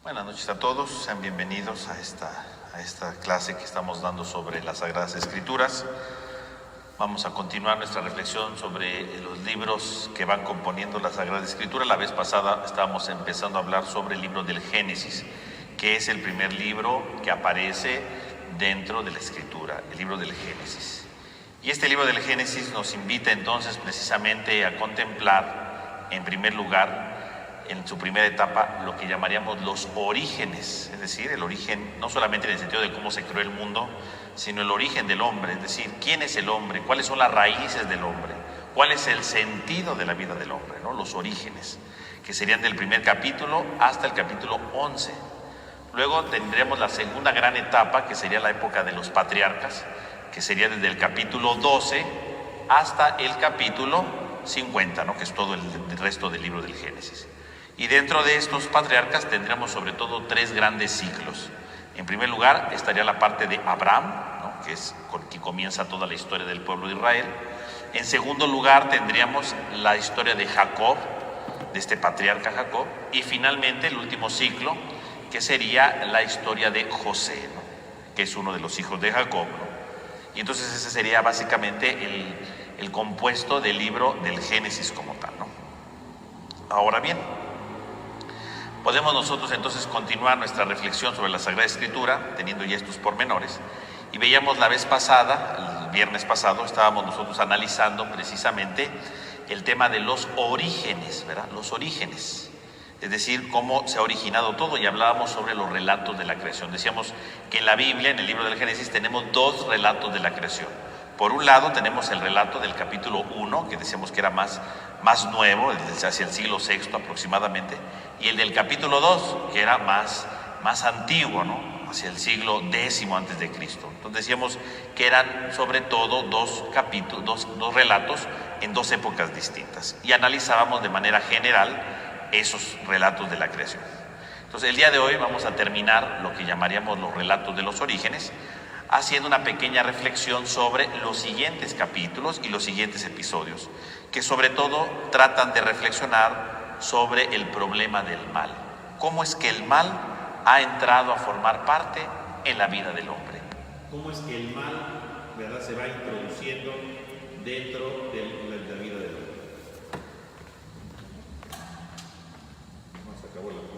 Buenas noches a todos, sean bienvenidos a esta clase que estamos dando sobre las Sagradas Escrituras. Vamos a continuar nuestra reflexión sobre los libros que van componiendo la Sagrada Escritura. La vez pasada estábamos empezando a hablar sobre el libro del Génesis, que es el primer libro que aparece dentro de la Escritura, el libro del Génesis. Y este libro del Génesis nos invita entonces precisamente a contemplar, en primer lugar, en su primera etapa, lo que llamaríamos los orígenes, es decir, el origen no solamente en el sentido de cómo se creó el mundo, sino el origen del hombre, es decir, quién es el hombre, cuáles son las raíces del hombre, cuál es el sentido de la vida del hombre, ¿no? Los orígenes, que serían del primer capítulo hasta el capítulo 11. Luego tendremos la segunda gran etapa, que sería la época de los patriarcas, que sería desde el capítulo 12 hasta el capítulo 50, ¿no? Que es todo el resto del libro del Génesis. Y dentro de estos patriarcas tendremos sobre todo tres grandes ciclos. En primer lugar estaría la parte de Abraham, ¿no? Que es con que comienza toda la historia del pueblo de Israel. En segundo lugar tendríamos la historia de Jacob, de este patriarca Jacob. Y finalmente el último ciclo, que sería la historia de José, ¿no? Que es uno de los hijos de Jacob, ¿no? Y entonces ese sería básicamente el compuesto del libro del Génesis como tal, ¿no? Ahora bien, podemos nosotros entonces continuar nuestra reflexión sobre la Sagrada Escritura, teniendo ya estos pormenores. Y veíamos la vez pasada, el viernes pasado, estábamos nosotros analizando precisamente el tema de los orígenes, ¿verdad? Los orígenes, es decir, cómo se ha originado todo, y hablábamos sobre los relatos de la creación. Decíamos que en la Biblia, en el libro del Génesis, tenemos dos relatos de la creación. Por un lado tenemos el relato del capítulo 1, que decíamos que era más nuevo, hacia el siglo VI aproximadamente, y el del capítulo 2, que era más antiguo, ¿no? Hacia el siglo X antes de Cristo. Entonces decíamos que eran sobre todo dos relatos en dos épocas distintas, y analizábamos de manera general esos relatos de la creación. Entonces el día de hoy vamos a terminar lo que llamaríamos los relatos de los orígenes, haciendo una pequeña reflexión sobre los siguientes capítulos y los siguientes episodios, que sobre todo tratan de reflexionar sobre el problema del mal. ¿Cómo es que el mal ha entrado a formar parte en la vida del hombre? ¿Cómo es que el mal, verdad, se va introduciendo dentro de la vida del hombre? No, se acabó la cosa.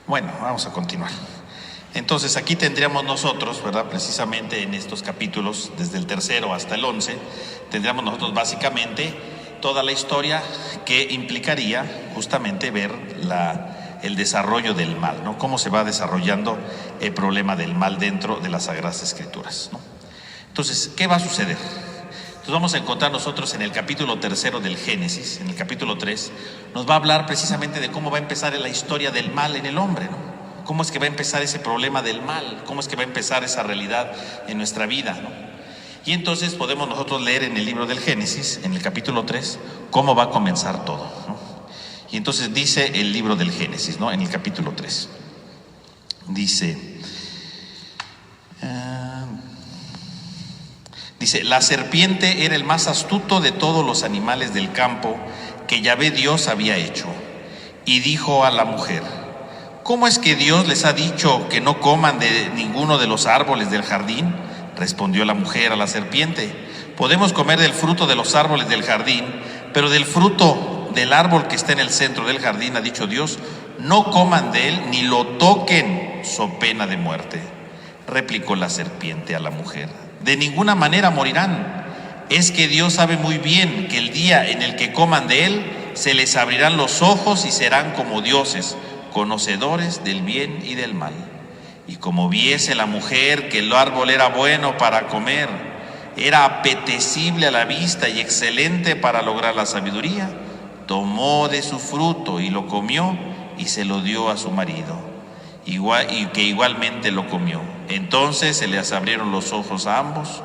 Bueno, vamos a continuar. Entonces aquí tendríamos nosotros, ¿verdad? Precisamente en estos capítulos, desde el 3 hasta el 11, tendríamos nosotros básicamente toda la historia que implicaría justamente ver el desarrollo del mal, ¿no? Cómo se va desarrollando el problema del mal dentro de las Sagradas Escrituras, ¿no? Entonces, ¿qué va a suceder? Entonces vamos a encontrar nosotros en el capítulo 3 del Génesis, en el capítulo 3, nos va a hablar precisamente de cómo va a empezar la historia del mal en el hombre, ¿no? Cómo es que va a empezar ese problema del mal, cómo es que va a empezar esa realidad en nuestra vida, ¿no? Y entonces podemos nosotros leer en el libro del Génesis, en el capítulo 3, cómo va a comenzar todo, ¿no? Y entonces dice el libro del Génesis, ¿no? En el capítulo 3, dice, la serpiente era el más astuto de todos los animales del campo que Yahvé Dios había hecho, y dijo a la mujer: ¿cómo es que Dios les ha dicho que no coman de ninguno de los árboles del jardín? Respondió la mujer a la serpiente: podemos comer del fruto de los árboles del jardín, pero del fruto del árbol que está en el centro del jardín ha dicho Dios: no coman de él ni lo toquen, so pena de muerte. Replicó la serpiente a la mujer: De ninguna manera morirán. Es que Dios sabe muy bien que el día en el que coman de él, se les abrirán los ojos y serán como dioses, conocedores del bien y del mal. Y como viese la mujer que el árbol era bueno para comer, era apetecible a la vista y excelente para lograr la sabiduría, tomó de su fruto y lo comió y se lo dio a su marido, y que igualmente lo comió. Entonces se les abrieron los ojos a ambos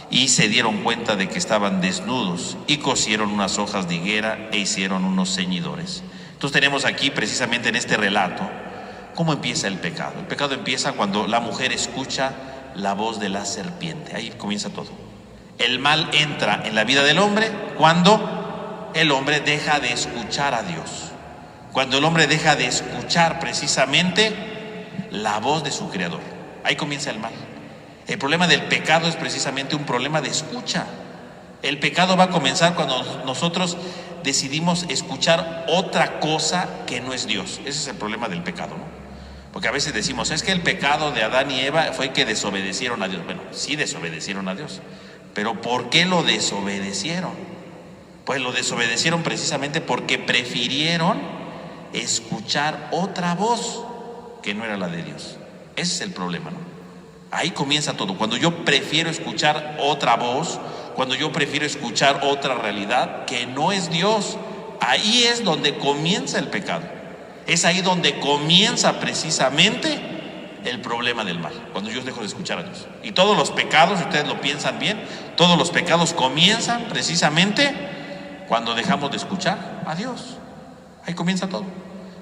y se dieron cuenta de que estaban desnudos y cosieron unas hojas de higuera e hicieron unos ceñidores. Entonces tenemos aquí precisamente en este relato cómo empieza el pecado. El pecado empieza cuando la mujer escucha la voz de la serpiente. Ahí comienza todo. El mal entra en la vida del hombre cuando el hombre deja de escuchar a Dios, cuando el hombre deja de escuchar precisamente la voz de su creador. Ahí comienza el mal. El problema del pecado es precisamente un problema de escucha. El pecado va a comenzar cuando nosotros decidimos escuchar otra cosa que no es Dios. Ese es el problema del pecado, ¿no? Porque a veces decimos, es que el pecado de Adán y Eva fue que desobedecieron a Dios. Bueno, sí desobedecieron a Dios, pero ¿por qué lo desobedecieron? Pues lo desobedecieron precisamente porque prefirieron escuchar otra voz que no era la de Dios. Ese es el problema, ¿no? Ahí comienza todo. Cuando yo prefiero escuchar otra voz, cuando yo prefiero escuchar otra realidad que no es Dios, ahí es donde comienza el pecado. Es ahí donde comienza precisamente el problema del mal, cuando yo dejo de escuchar a Dios. Y todos los pecados, si ustedes lo piensan bien, todos los pecados comienzan precisamente cuando dejamos de escuchar a Dios. Ahí comienza todo.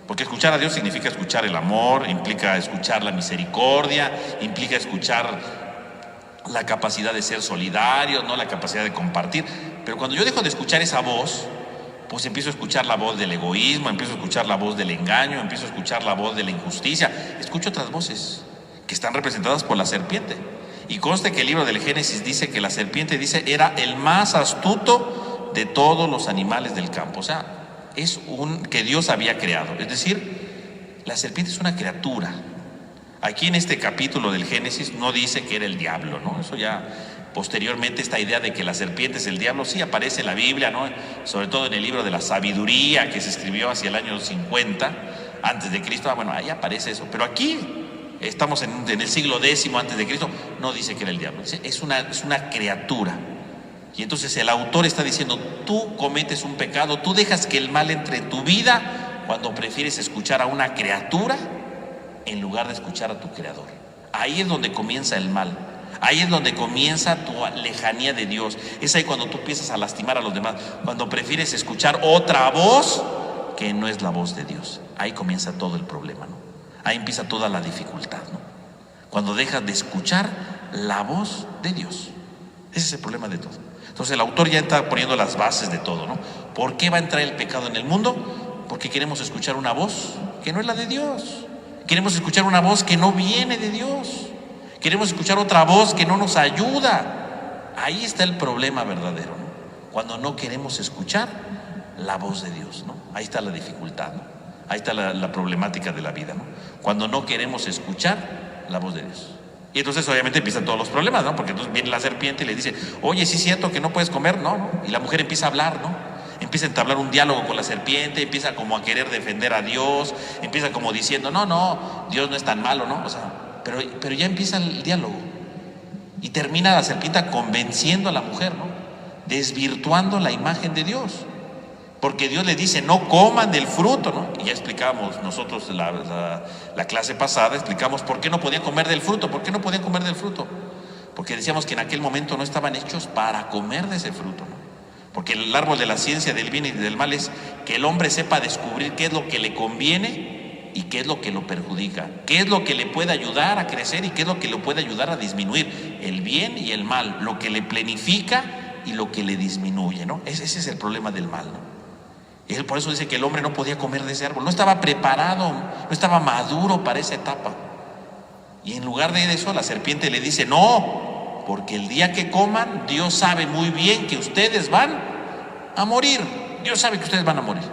Porque escuchar a Dios significa escuchar el amor, implica escuchar la misericordia, implica escuchar la capacidad de ser solidario, no la capacidad de compartir. Pero cuando yo dejo de escuchar esa voz, pues empiezo a escuchar la voz del egoísmo, empiezo a escuchar la voz del engaño, empiezo a escuchar la voz de la injusticia. Escucho otras voces que están representadas por la serpiente. Y conste que el libro del Génesis dice que la serpiente, era el más astuto de todos los animales del campo. O sea, es que Dios había creado. Es decir, la serpiente es una criatura. Aquí en este capítulo del Génesis no dice que era el diablo, ¿no? Eso ya posteriormente, esta idea de que la serpiente es el diablo, sí aparece en la Biblia, ¿no? Sobre todo en el libro de la sabiduría que se escribió hacia el año 50 antes de Cristo. Bueno, ahí aparece eso. Pero aquí estamos en el siglo X antes de Cristo. No dice que era el diablo, es una criatura. Y entonces el autor está diciendo, tú cometes un pecado, tú dejas que el mal entre en tu vida cuando prefieres escuchar a una criatura en lugar de escuchar a tu creador. Ahí es donde comienza el mal. Ahí es donde comienza tu lejanía de Dios. Es ahí cuando tú empiezas a lastimar a los demás, cuando prefieres escuchar otra voz que no es la voz de Dios. Ahí comienza todo el problema, ¿no? Ahí empieza toda la dificultad, ¿no? Cuando dejas de escuchar la voz de Dios. Ese es el problema de todo. Entonces el autor ya está poniendo las bases de todo, ¿no? ¿Por qué va a entrar el pecado en el mundo? Porque queremos escuchar una voz que no es la de Dios. Queremos escuchar una voz que no viene de Dios. Queremos escuchar otra voz que no nos ayuda. Ahí está el problema verdadero, ¿no? Cuando no queremos escuchar la voz de Dios, ¿no? Ahí está la dificultad, ¿no? Ahí está la problemática de la vida, ¿no? Cuando no queremos escuchar la voz de Dios. Y entonces obviamente empiezan todos los problemas, ¿no? Porque entonces viene la serpiente y le dice, oye, ¿sí es cierto que no puedes comer? No. Y la mujer empieza a hablar, ¿no? Empieza a entablar un diálogo con la serpiente, empieza como a querer defender a Dios, empieza como diciendo, no, Dios no es tan malo, ¿no? O sea, pero ya empieza el diálogo. Y termina la serpiente convenciendo a la mujer, ¿no? Desvirtuando la imagen de Dios. Porque Dios le dice, no coman del fruto, ¿no? Y ya explicamos nosotros la clase pasada, explicamos por qué no podían comer del fruto. ¿Por qué no podían comer del fruto? Porque decíamos que en aquel momento no estaban hechos para comer de ese fruto, ¿no? Porque el árbol de la ciencia del bien y del mal es que el hombre sepa descubrir qué es lo que le conviene y qué es lo que lo perjudica, qué es lo que le puede ayudar a crecer y qué es lo que le puede ayudar a disminuir, el bien y el mal, lo que le planifica y lo que le disminuye, ¿no? Ese es el problema del mal, ¿no? Y él por eso dice que el hombre no podía comer de ese árbol, no estaba preparado, no estaba maduro para esa etapa. Y en lugar de eso, la serpiente le dice, no, porque el día que coman, Dios sabe muy bien que ustedes van a morir. Dios sabe que ustedes van a morir.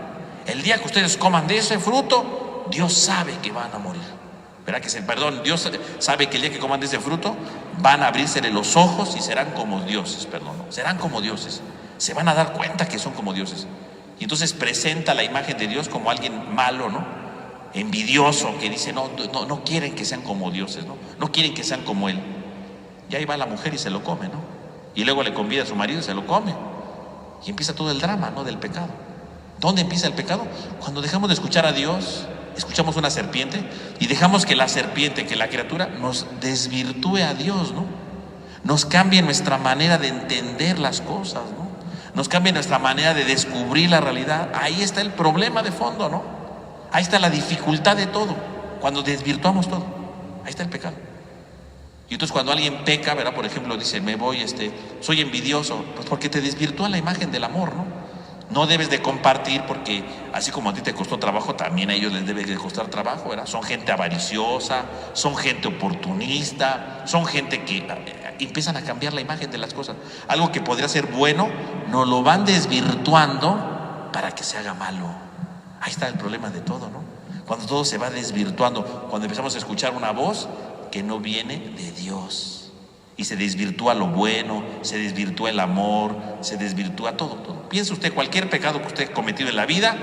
El día que ustedes coman de ese fruto, Dios sabe que van a morir. ¿Verdad que perdón, Dios sabe que el día que coman de ese fruto van a abrírsele los ojos y serán como dioses, perdón, no, serán como dioses. Se van a dar cuenta que son como dioses. Y entonces presenta la imagen de Dios como alguien malo, ¿no? Envidioso, que dice, no quieren que sean como dioses, no quieren que sean como él. Y ahí va la mujer y se lo come, ¿no? Y luego le convida a su marido y se lo come. Y empieza todo el drama, ¿no? Del pecado. ¿Dónde empieza el pecado? Cuando dejamos de escuchar a Dios, escuchamos una serpiente y dejamos que la serpiente, que la criatura, nos desvirtúe a Dios, ¿no? Nos cambie nuestra manera de entender las cosas, ¿no? Nos cambie nuestra manera de descubrir la realidad. Ahí está el problema de fondo, ¿no? Ahí está la dificultad de todo, cuando desvirtuamos todo. Ahí está el pecado. Y entonces cuando alguien peca, ¿verdad? Por ejemplo, dice, soy envidioso, pues porque te desvirtúa la imagen del amor, ¿no? No debes de compartir porque así como a ti te costó trabajo, también a ellos les debe de costar trabajo, ¿verdad? Son gente avariciosa, son gente oportunista, son gente que empiezan a cambiar la imagen de las cosas. Algo que podría ser bueno, nos lo van desvirtuando para que se haga malo. Ahí está el problema de todo, ¿no? Cuando todo se va desvirtuando, cuando empezamos a escuchar una voz que no viene de Dios. Y se desvirtúa lo bueno, se desvirtúa el amor, se desvirtúa todo. Piensa usted, cualquier pecado que usted ha cometido en la vida,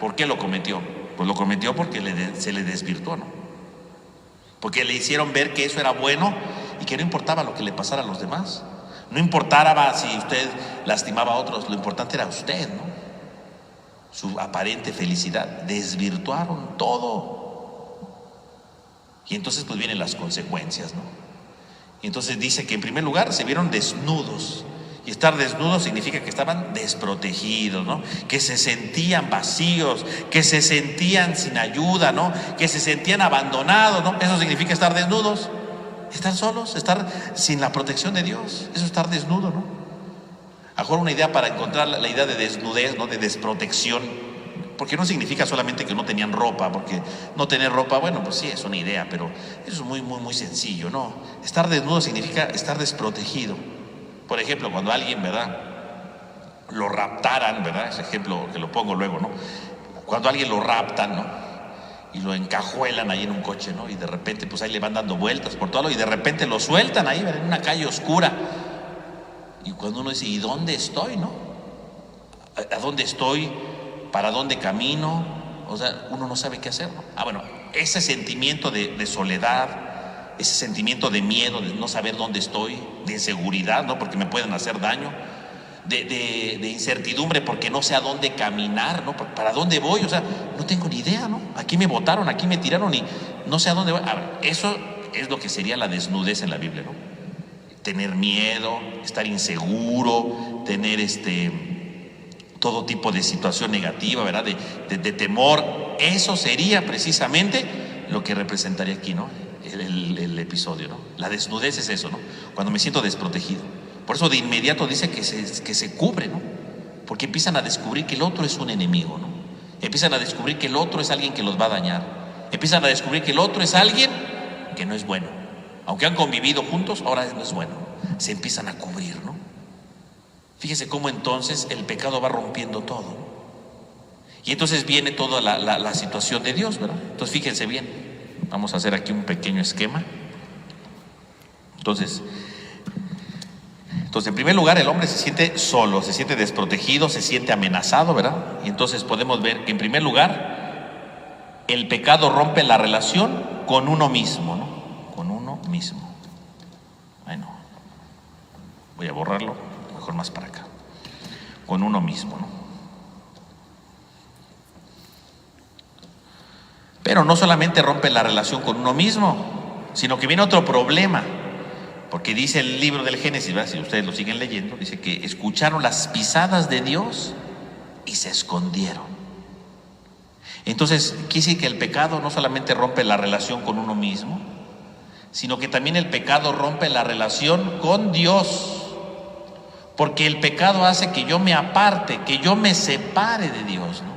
¿por qué lo cometió? Pues lo cometió porque se le desvirtuó, ¿no? Porque le hicieron ver que eso era bueno y que no importaba lo que le pasara a los demás. No importaba si usted lastimaba a otros, lo importante era usted, ¿no? Su aparente felicidad. Desvirtuaron todo. Y entonces pues vienen las consecuencias, ¿no? Y entonces dice que en primer lugar se vieron desnudos. Y estar desnudos significa que estaban desprotegidos, ¿no? Que se sentían vacíos, que se sentían sin ayuda, ¿no? Que se sentían abandonados, ¿no? Eso significa estar desnudos. Estar solos, estar sin la protección de Dios. Eso es estar desnudo, ¿no? Ahora una idea para encontrar la idea de desnudez, ¿no? De desprotección. Porque no significa solamente que no tenían ropa, porque no tener ropa, bueno, pues sí, es una idea, pero eso es muy sencillo, ¿no? Estar desnudo significa estar desprotegido. Por ejemplo, cuando alguien, ¿verdad?, lo raptaran, ¿verdad? Ese ejemplo que lo pongo luego, ¿no? Cuando alguien lo raptan, ¿no? Y lo encajuelan ahí en un coche, ¿no? Y de repente, pues ahí le van dando vueltas por todo lado y de repente lo sueltan ahí, ¿verdad?, en una calle oscura. Y cuando uno dice, ¿y dónde estoy, no? ¿A dónde estoy? ¿Para dónde camino? O sea, uno no sabe qué hacer, ¿no? Bueno, ese sentimiento de soledad, ese sentimiento de miedo, de no saber dónde estoy, de inseguridad, ¿no? Porque me pueden hacer daño, de incertidumbre porque no sé a dónde caminar, ¿no? ¿Para dónde voy? O sea, no tengo ni idea, ¿no? Aquí me botaron, aquí me tiraron y no sé a dónde voy. Eso es lo que sería la desnudez en la Biblia, ¿no? Tener miedo, estar inseguro, tener todo tipo de situación negativa, ¿verdad? De temor. Eso sería precisamente lo que representaría aquí, ¿no? El episodio, ¿no? La desnudez es eso, ¿no? Cuando me siento desprotegido. Por eso de inmediato dice que se cubre, ¿no? Porque empiezan a descubrir que el otro es un enemigo, ¿no? Empiezan a descubrir que el otro es alguien que los va a dañar. Empiezan a descubrir que el otro es alguien que no es bueno. Aunque han convivido juntos, ahora no es bueno. Se empiezan a cubrir, ¿no? Fíjese cómo entonces el pecado va rompiendo todo, ¿no? Y entonces viene toda la situación de Dios, ¿verdad? Entonces fíjense bien. Vamos a hacer aquí un pequeño esquema. Entonces, en primer lugar, el hombre se siente solo, se siente desprotegido, se siente amenazado, ¿verdad? Y entonces podemos ver que en primer lugar, el pecado rompe la relación con uno mismo, ¿no? Con uno mismo. Bueno, voy a borrarlo, mejor más para acá. Con uno mismo, ¿no? Pero no solamente rompe la relación con uno mismo, sino que viene otro problema. Porque dice el libro del Génesis, ¿verdad? Si ustedes lo siguen leyendo, dice que escucharon las pisadas de Dios y se escondieron. Entonces, quiere decir que el pecado no solamente rompe la relación con uno mismo, sino que también el pecado rompe la relación con Dios. Porque el pecado hace que yo me aparte, que yo me separe de Dios, ¿no?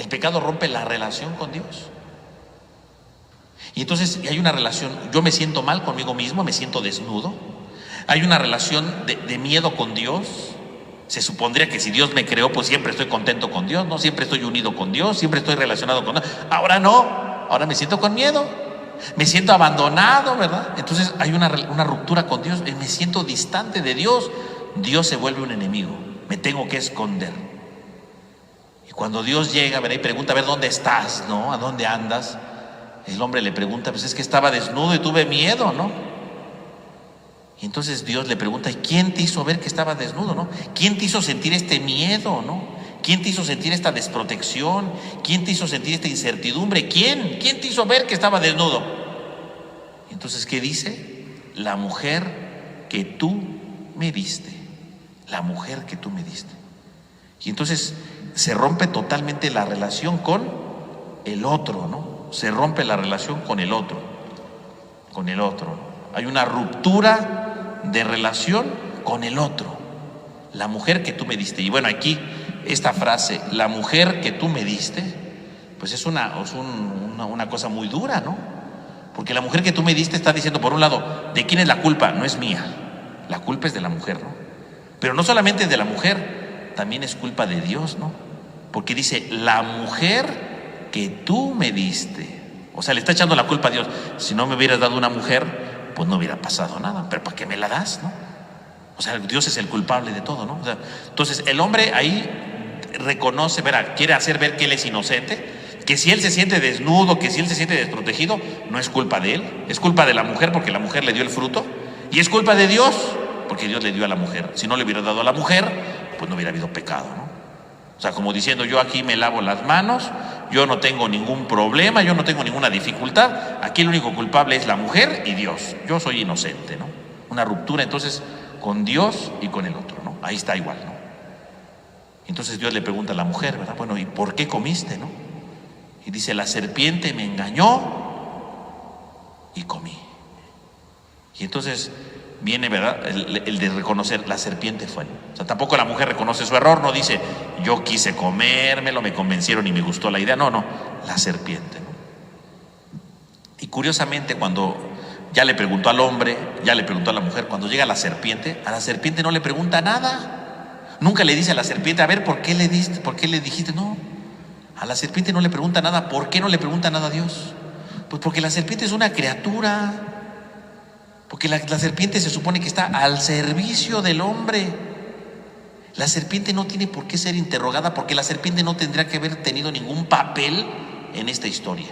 El pecado rompe la relación con Dios. Y entonces hay una relación, yo me siento mal conmigo mismo, me siento desnudo. Hay una relación de miedo con Dios. Se supondría que si Dios me creó, pues siempre estoy contento con Dios, ¿no? Siempre estoy unido con Dios, siempre estoy relacionado con Dios. Ahora no, ahora me siento con miedo. Me siento abandonado, ¿verdad? Entonces hay una ruptura con Dios. Me siento distante de Dios. Dios se vuelve un enemigo. Me tengo que esconder. Y cuando Dios llega, ¿verdad? Y pregunta, a ver, ¿dónde estás? ¿No? ¿A dónde andas? El hombre le pregunta, pues es que estaba desnudo y tuve miedo, ¿no? Y entonces Dios le pregunta, ¿y quién te hizo ver que estaba desnudo, no? ¿Quién te hizo sentir este miedo, no? ¿Quién te hizo sentir esta desprotección? ¿Quién te hizo sentir esta incertidumbre? ¿Quién te hizo ver que estaba desnudo? Entonces, ¿qué dice? La mujer que tú me diste. La mujer que tú me diste. Y entonces se rompe totalmente la relación con el otro, ¿no? Se rompe la relación con el otro. Con el otro, ¿no? Hay una ruptura de relación con el otro. La mujer que tú me diste. Y bueno, aquí esta frase, la mujer que tú me diste, pues es una cosa muy dura, ¿no? Porque la mujer que tú me diste está diciendo, por un lado, ¿de quién es la culpa? No es mía, la culpa es de la mujer, ¿no? Pero no solamente es de la mujer, también es culpa de Dios, ¿no? Porque dice, la mujer que tú me diste. O sea, le está echando la culpa a Dios. Si no me hubieras dado una mujer, pues no hubiera pasado nada. Pero ¿para qué me la das, no? O sea, Dios es el culpable de todo, ¿no? O sea, entonces el hombre ahí reconoce, verá, quiere hacer ver que él es inocente, que si él se siente desnudo, que si él se siente desprotegido, no es culpa de él, es culpa de la mujer porque la mujer le dio el fruto, y es culpa de Dios porque Dios le dio a la mujer. Si no le hubiera dado a la mujer, pues no hubiera habido pecado, ¿no? O sea, como diciendo, yo aquí me lavo las manos, yo no tengo ningún problema, yo no tengo ninguna dificultad, aquí el único culpable es la mujer y Dios, yo soy inocente, ¿no? Una ruptura entonces con Dios y con el otro, ¿no? Ahí está igual, ¿no? Entonces Dios le pregunta a la mujer, ¿verdad? Bueno, ¿y por qué comiste, no? Y dice, la serpiente me engañó y comí. Y entonces viene, ¿verdad? El de reconocer, la serpiente fue. O sea, tampoco la mujer reconoce su error, no dice, yo quise comérmelo, me convencieron y me gustó la idea. No, la serpiente, ¿no? Y curiosamente, cuando ya le preguntó al hombre, ya le preguntó a la mujer, cuando llega a la serpiente no le pregunta nada. Nunca le dice a la serpiente, a ver, ¿por qué le diste? ¿Por qué le dijiste? No, a la serpiente no le pregunta nada. ¿Por qué no le pregunta nada a Dios? Pues porque la serpiente es una criatura, porque la serpiente se supone que está al servicio del hombre. La serpiente no tiene por qué ser interrogada, porque la serpiente no tendría que haber tenido ningún papel en esta historia.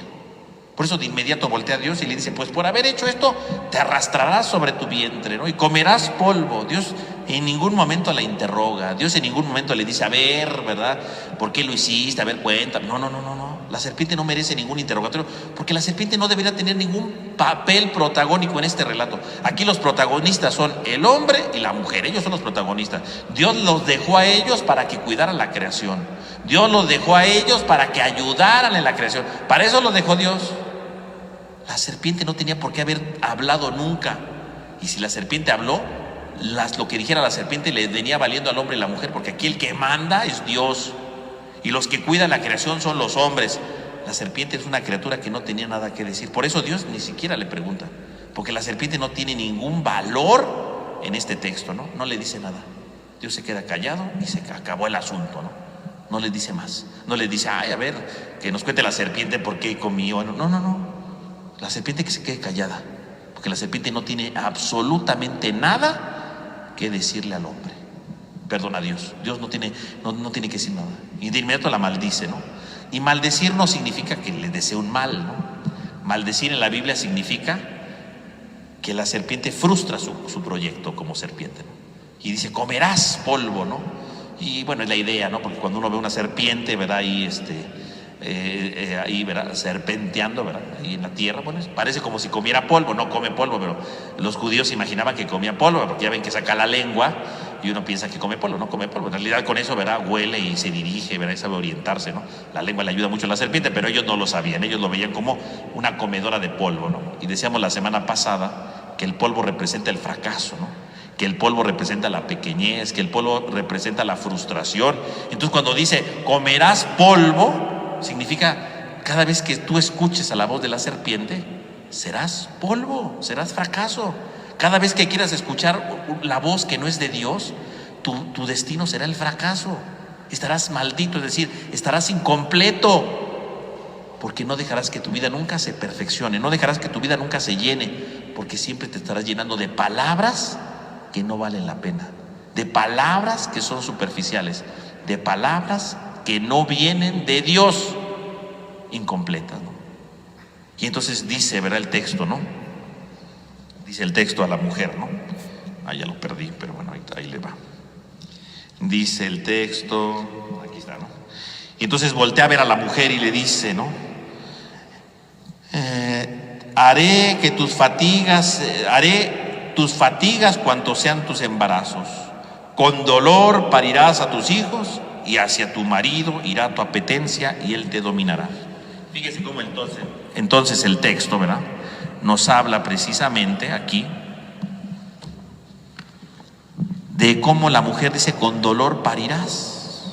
Por eso de inmediato voltea a Dios y le dice, pues por haber hecho esto, te arrastrarás sobre tu vientre, ¿no? Y comerás polvo. Dios en ningún momento la interroga. Dios en ningún momento le dice, a ver, ¿verdad? ¿Por qué lo hiciste? A ver, cuéntame. No. La serpiente no merece ningún interrogatorio, porque la serpiente no debería tener ningún papel protagónico en este relato. Aquí los protagonistas son el hombre y la mujer. Ellos son los protagonistas. Dios los dejó a ellos para que cuidaran la creación. Dios los dejó a ellos para que ayudaran en la creación. Para eso los dejó Dios. La serpiente no tenía por qué haber hablado nunca. Y si la serpiente habló, lo que dijera la serpiente le venía valiendo al hombre y la mujer, porque aquí el que manda es Dios. Y los que cuidan la creación son los hombres. La serpiente es una criatura que no tenía nada que decir. Por eso Dios ni siquiera le pregunta, porque la serpiente no tiene ningún valor en este texto, ¿no? No le dice nada. Dios se queda callado y se acabó el asunto, ¿no? No le dice más. No le dice, ay, a ver, que nos cuente la serpiente por qué comió. No. La serpiente que se quede callada, porque la serpiente no tiene absolutamente nada que decirle al hombre. Perdón, a Dios. Dios no tiene que decir nada. Y de inmediato la maldice, ¿no? Y maldecir no significa que le desee un mal, ¿no? Maldecir en la Biblia significa que la serpiente frustra su proyecto como serpiente, ¿no? Y dice, comerás polvo, ¿no? Y bueno, es la idea, ¿no? Porque cuando uno ve una serpiente, ¿verdad? Ahí, ¿verdad? Serpenteando, ¿verdad? Ahí en la tierra, bueno, parece como si comiera polvo. No come polvo, pero los judíos imaginaban que comía polvo, porque ya ven que saca la lengua y uno piensa que come polvo. No come polvo, en realidad con eso, ¿verdad? Huele y se dirige, ¿verdad? Y sabe orientarse, ¿no? La lengua le ayuda mucho a la serpiente, pero ellos no lo sabían. Ellos lo veían como una comedora de polvo, ¿no? Y decíamos la semana pasada que el polvo representa el fracaso, ¿no? Que el polvo representa la pequeñez, que el polvo representa la frustración. Entonces cuando dice comerás polvo, significa cada vez que tú escuches a la voz de la serpiente, serás polvo, serás fracaso. Cada vez que quieras escuchar la voz que no es de Dios, tu destino será el fracaso. Estarás maldito, es decir, estarás incompleto. porque no dejarás que tu vida nunca se perfeccione, no dejarás que tu vida nunca se llene, porque siempre te estarás llenando de palabras que no valen la pena, de palabras que son superficiales, de palabras que no vienen de Dios, incompletas, ¿no? Y entonces dice, ¿verdad? El texto, ¿no? Dice el texto a la mujer, ¿no? Ah, ya lo perdí, pero bueno, ahí le va. Dice el texto, aquí está, ¿no? Y entonces voltea a ver a la mujer y le dice, ¿no? Haré tus fatigas cuanto sean tus embarazos. Con dolor parirás a tus hijos y hacia tu marido irá tu apetencia y él te dominará. Fíjese cómo entonces el texto, ¿verdad? Nos habla precisamente aquí de cómo la mujer dice, con dolor parirás.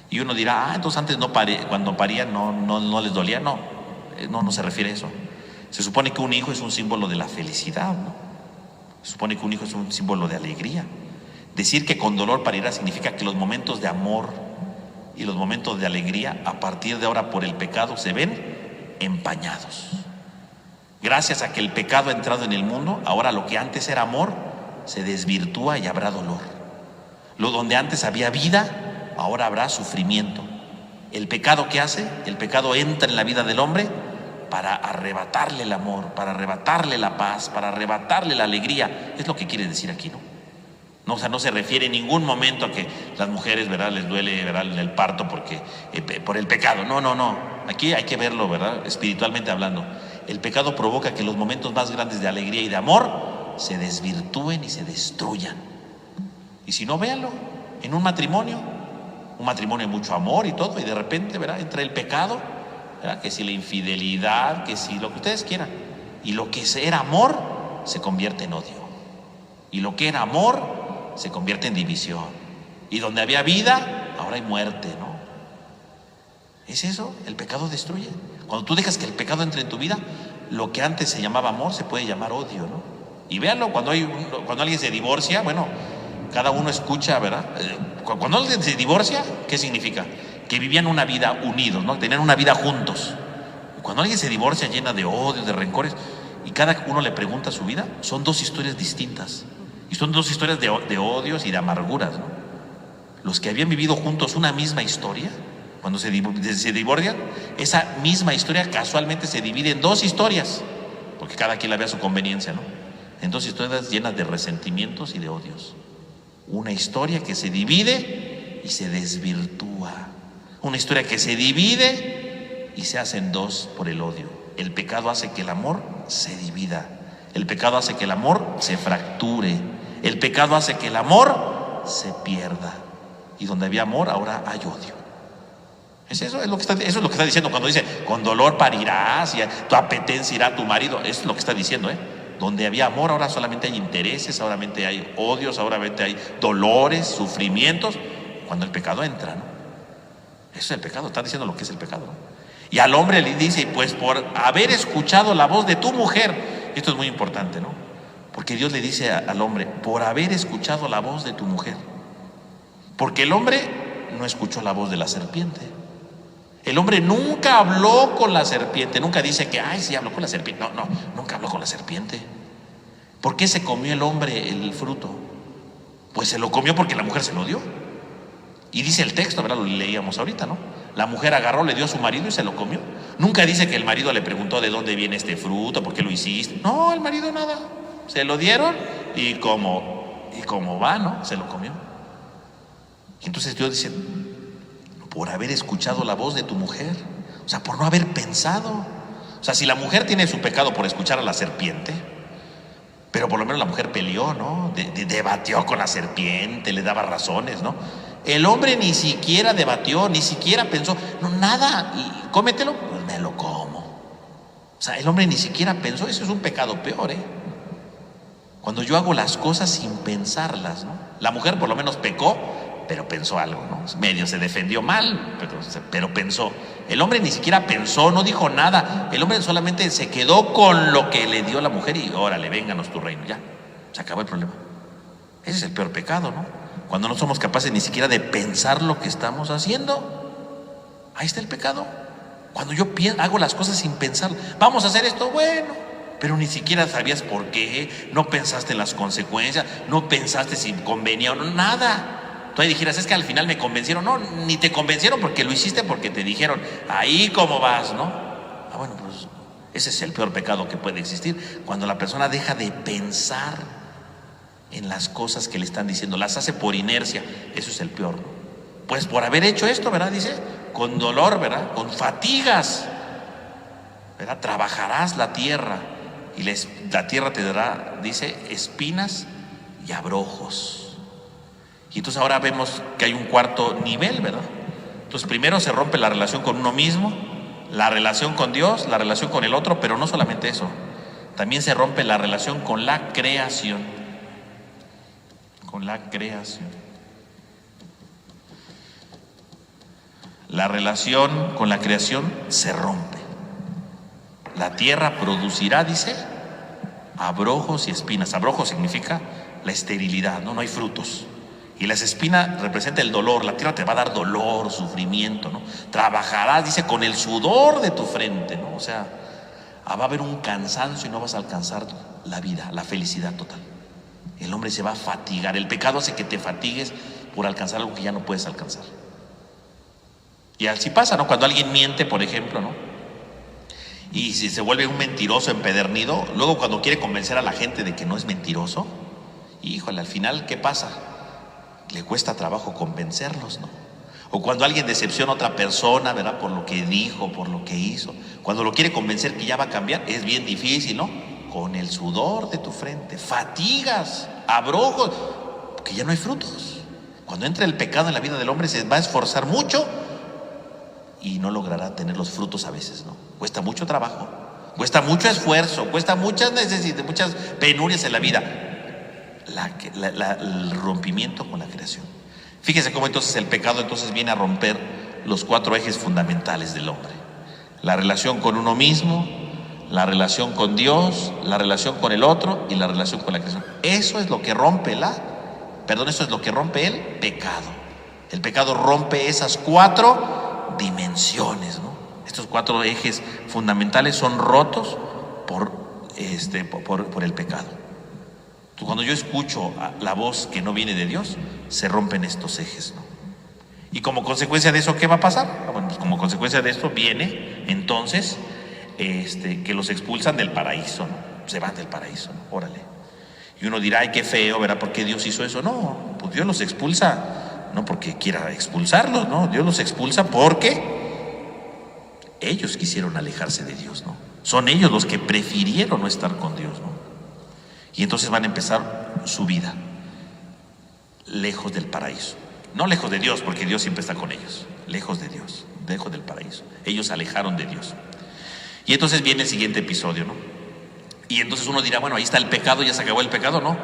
Y uno dirá, entonces antes cuando parían no les dolía. No se refiere a eso. Se supone que un hijo es un símbolo de la felicidad, ¿no? Se supone que un hijo es un símbolo de alegría. Decir que con dolor parirás significa que los momentos de amor y los momentos de alegría a partir de ahora por el pecado se ven empañados. Gracias a que el pecado ha entrado en el mundo, ahora lo que antes era amor se desvirtúa y habrá dolor. Lo donde antes había vida, ahora habrá sufrimiento. El pecado, ¿qué hace? El pecado entra en la vida del hombre para arrebatarle el amor, para arrebatarle la paz, para arrebatarle la alegría. Es lo que quiere decir aquí, ¿no? No, o sea, no se refiere en ningún momento a que las mujeres, ¿verdad?, les duele, ¿verdad?, el parto por el pecado. No. Aquí hay que verlo, ¿verdad?, espiritualmente hablando. El pecado provoca que los momentos más grandes de alegría y de amor se desvirtúen y se destruyan. Y si no, véanlo en un matrimonio de mucho amor y todo, y de repente, ¿verdad?, entra el pecado, ¿verdad?, que si la infidelidad, que si lo que ustedes quieran, y lo que era amor se convierte en odio, y lo que era amor se convierte en división, y donde había vida ahora hay muerte, ¿no? ¿Es eso? El pecado destruye. Cuando tú dejas que el pecado entre en tu vida, lo que antes se llamaba amor se puede llamar odio, ¿no? Y véanlo, cuando alguien se divorcia, bueno, cada uno escucha, ¿verdad? Cuando alguien se divorcia, ¿qué significa? Que vivían una vida unidos, ¿no? Tenían una vida juntos. Cuando alguien se divorcia llena de odio, de rencores, y cada uno le pregunta su vida, son dos historias distintas. Y son dos historias de odios y de amarguras, ¿no? Los que habían vivido juntos una misma historia, cuando se divorcian, esa misma historia casualmente se divide en dos historias, porque cada quien la ve a su conveniencia, ¿no? En dos historias llenas de resentimientos y de odios. Una historia que se divide y se desvirtúa. Una historia que se divide y se hacen dos por el odio. El pecado hace que el amor se divida. El pecado hace que el amor se fracture. El pecado hace que el amor se pierda. Y donde había amor, ahora hay odio. Eso es lo que está diciendo cuando dice, con dolor parirás y tu apetencia irá a tu marido. Eso es lo que está diciendo, ¿eh? Donde había amor, ahora solamente hay intereses, solamente hay odios, solamente hay dolores, sufrimientos. Cuando el pecado entra, ¿no? Eso es el pecado, está diciendo lo que es el pecado, ¿no? Y al hombre le dice, pues por haber escuchado la voz de tu mujer. Esto es muy importante, ¿no? Porque Dios le dice al hombre, por haber escuchado la voz de tu mujer. Porque el hombre no escuchó la voz de la serpiente. El hombre nunca habló con la serpiente, nunca dice que, sí habló con la serpiente. No, nunca habló con la serpiente. ¿Por qué se comió el hombre el fruto? Pues se lo comió porque la mujer se lo dio. Y dice el texto, ¿verdad? Lo leíamos ahorita, ¿no? La mujer agarró, le dio a su marido y se lo comió. Nunca dice que el marido le preguntó de dónde viene este fruto, por qué lo hiciste. No, el marido nada. Se lo dieron y como va, ¿no? Se lo comió. Y entonces Dios dice, por haber escuchado la voz de tu mujer, o sea, por no haber pensado. O sea, si la mujer tiene su pecado por escuchar a la serpiente, pero por lo menos la mujer peleó, ¿no? Debatió con la serpiente, le daba razones, ¿no? El hombre ni siquiera debatió, ni siquiera pensó, no, nada, cómetelo, pues me lo como. O sea, el hombre ni siquiera pensó, eso es un pecado peor, ¿eh? Cuando yo hago las cosas sin pensarlas, ¿no? La mujer por lo menos pecó, pero pensó algo, ¿no? Medio se defendió mal, pero pensó. El hombre ni siquiera pensó, no dijo nada. El hombre solamente se quedó con lo que le dio la mujer y órale, vénganos tu reino, ya, se acabó el problema. Ese es el peor pecado, ¿no? Cuando no somos capaces ni siquiera de pensar lo que estamos haciendo. Ahí está el pecado. Cuando yo hago las cosas sin pensar, vamos a hacer esto, bueno, pero ni siquiera sabías por qué, no pensaste en las consecuencias, no pensaste si convenía o no, nada. Tú ahí dijeras, es que al final me convencieron. No, ni te convencieron porque lo hiciste porque te dijeron, ahí cómo vas, ¿no? Bueno, pues ese es el peor pecado que puede existir, cuando la persona deja de pensar en las cosas que le están diciendo, las hace por inercia. Eso es el peor, ¿no? Pues por haber hecho esto, ¿verdad? Dice, con dolor, ¿verdad? Con fatigas, ¿verdad? Trabajarás la tierra y la tierra te dará, dice, espinas y abrojos. Y entonces ahora vemos que hay un cuarto nivel, ¿verdad? Entonces primero se rompe la relación con uno mismo, la relación con Dios, la relación con el otro, pero no solamente eso, también se rompe la relación con la creación. Con la creación. La relación con la creación se rompe. La tierra producirá, dice, abrojos y espinas. Abrojos significa la esterilidad, ¿no? No hay frutos. Y las espinas representan el dolor. La tierra te va a dar dolor, sufrimiento, ¿no? Trabajarás, dice, con el sudor de tu frente, ¿no? O sea, va a haber un cansancio y no vas a alcanzar la vida, la felicidad total. El hombre se va a fatigar. El pecado hace que te fatigues por alcanzar algo que ya no puedes alcanzar. Y así pasa, ¿no? Cuando alguien miente, por ejemplo, ¿no? Y si se vuelve un mentiroso empedernido, luego cuando quiere convencer a la gente de que no es mentiroso, híjole, al final, ¿qué pasa? Le cuesta trabajo convencerlos, ¿no? O cuando alguien decepciona a otra persona, ¿verdad? Por lo que dijo, por lo que hizo. Cuando lo quiere convencer que ya va a cambiar, es bien difícil, ¿no? Con el sudor de tu frente, fatigas, abrojos, porque ya no hay frutos. Cuando entra el pecado en la vida del hombre, se va a esforzar mucho y no logrará tener los frutos a veces, ¿no? Cuesta mucho trabajo, cuesta mucho esfuerzo, cuesta muchas necesidades, muchas penurias en la vida. El rompimiento con la creación. Fíjese cómo entonces el pecado entonces viene a romper los 4 ejes fundamentales del hombre: la relación con uno mismo, la relación con Dios, la relación con el otro y la relación con la creación. Eso es lo que rompe eso es lo que rompe el pecado. El pecado rompe esas 4 dimensiones, ¿no? Estos 4 ejes fundamentales son rotos por el pecado. Cuando yo escucho la voz que no viene de Dios, se rompen estos ejes, ¿no? Y como consecuencia de eso, ¿qué va a pasar? Bueno, pues como consecuencia de esto viene entonces que los expulsan del paraíso, ¿no? Se van del paraíso, ¿no? Órale. Y uno dirá, ay, qué feo, ¿verdad? ¿Por qué Dios hizo eso? No, pues Dios los expulsa, no porque quiera expulsarlos, no, Dios los expulsa porque ellos quisieron alejarse de Dios, ¿no? Son ellos los que prefirieron no estar con Dios, ¿no? Y entonces van a empezar su vida lejos del paraíso. No lejos de Dios, porque Dios siempre está con ellos. Lejos de Dios, lejos del paraíso. Ellos se alejaron de Dios. Y entonces viene el siguiente episodio, ¿no? Y entonces uno dirá, bueno, ahí está el pecado, ya se acabó el pecado. No,